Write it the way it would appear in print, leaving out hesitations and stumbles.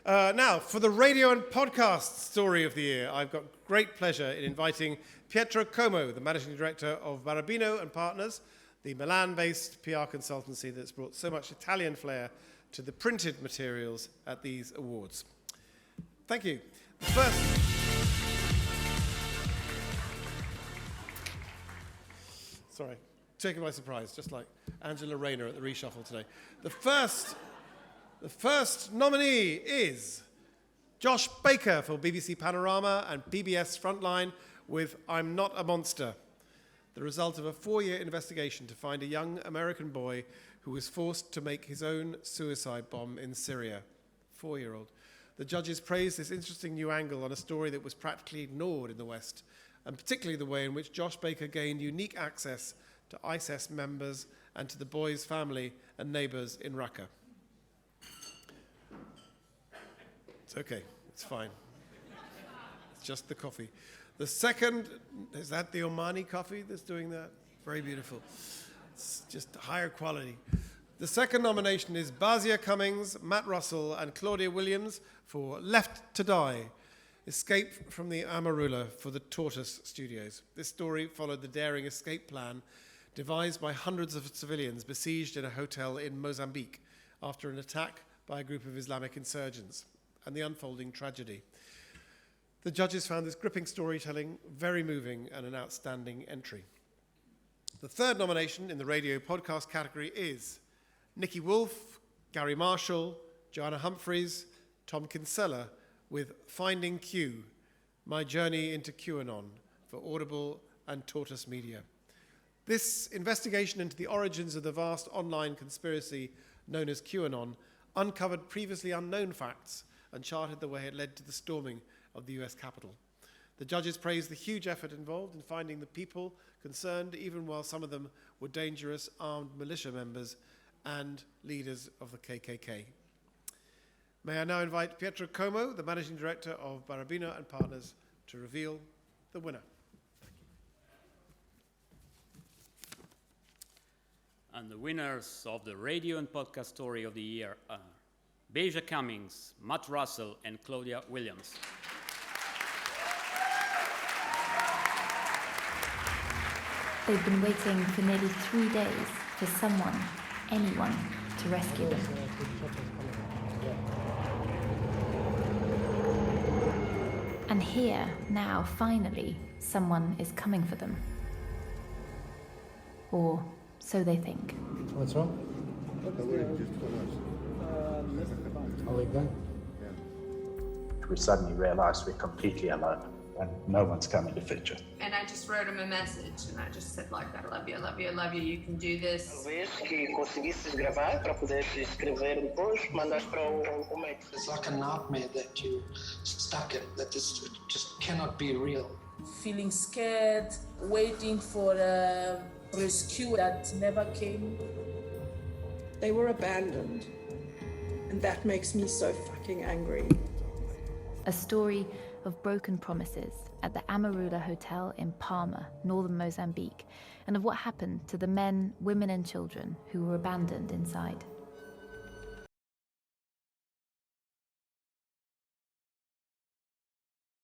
Now, for the radio and podcast story of the year, I've got great pleasure in inviting Pietro Como, the Managing Director of Barabino and Partners, the Milan-based PR consultancy that's brought so much Italian flair to the printed materials at these awards. Thank you. Sorry, taken by surprise, just like Angela Rayner at the reshuffle today. The first nominee is Josh Baker for BBC Panorama and PBS Frontline with I'm Not a Monster, the result of a 4-year investigation to find a young American boy who was forced to make his own suicide bomb in Syria. 4-year-old. The judges praised this interesting new angle on a story that was practically ignored in the West, and particularly the way in which Josh Baker gained unique access to ISIS members and to the boy's family and neighbours in Raqqa. It's okay, it's fine. It's just the coffee. The second, is that the Omani coffee that's doing that? Very beautiful. It's just higher quality. The second nomination is Basia Cummings, Matt Russell, and Claudia Williams for Left to Die, Escape from the Amarula for the Tortoise Studios. This story followed the daring escape plan devised by hundreds of civilians besieged in a hotel in Mozambique after an attack by a group of Islamic insurgents, and the unfolding tragedy. The judges found this gripping storytelling very moving and an outstanding entry. The third nomination in the radio podcast category is Nikki Wolf, Gary Marshall, Joanna Humphreys, Tom Kinsella with Finding Q, My Journey into QAnon for Audible and Tortoise Media. This investigation into the origins of the vast online conspiracy known as QAnon uncovered previously unknown facts and charted the way it led to the storming of the US Capitol. The judges praised the huge effort involved in finding the people concerned, even while some of them were dangerous armed militia members and leaders of the KKK. May I now invite Pietro Como, the Managing Director of Barabino and Partners, to reveal the winner. And the winners of the radio and podcast story of the year are Basia Cummings, Matt Russell, and Claudia Williams. They've been waiting for nearly 3 days for someone, anyone, to rescue them. And here, now, finally, someone is coming for them. Or so they think. What's wrong? I'll leave then. We suddenly realised we're completely alone and no one's coming to fetch us. And I just wrote him a message and I just said like, I love you, I love you, I love you, you can do this. Talvez que conseguisses gravar para poder escrever depois, mandas para o mail. It's like a nightmare that you stuck in, that this just cannot be real. Feeling scared, waiting for a rescue that never came. They were abandoned, and that makes me so fucking angry. A story of broken promises at the Amarula Hotel in Palma, northern Mozambique, and of what happened to the men, women and children who were abandoned inside.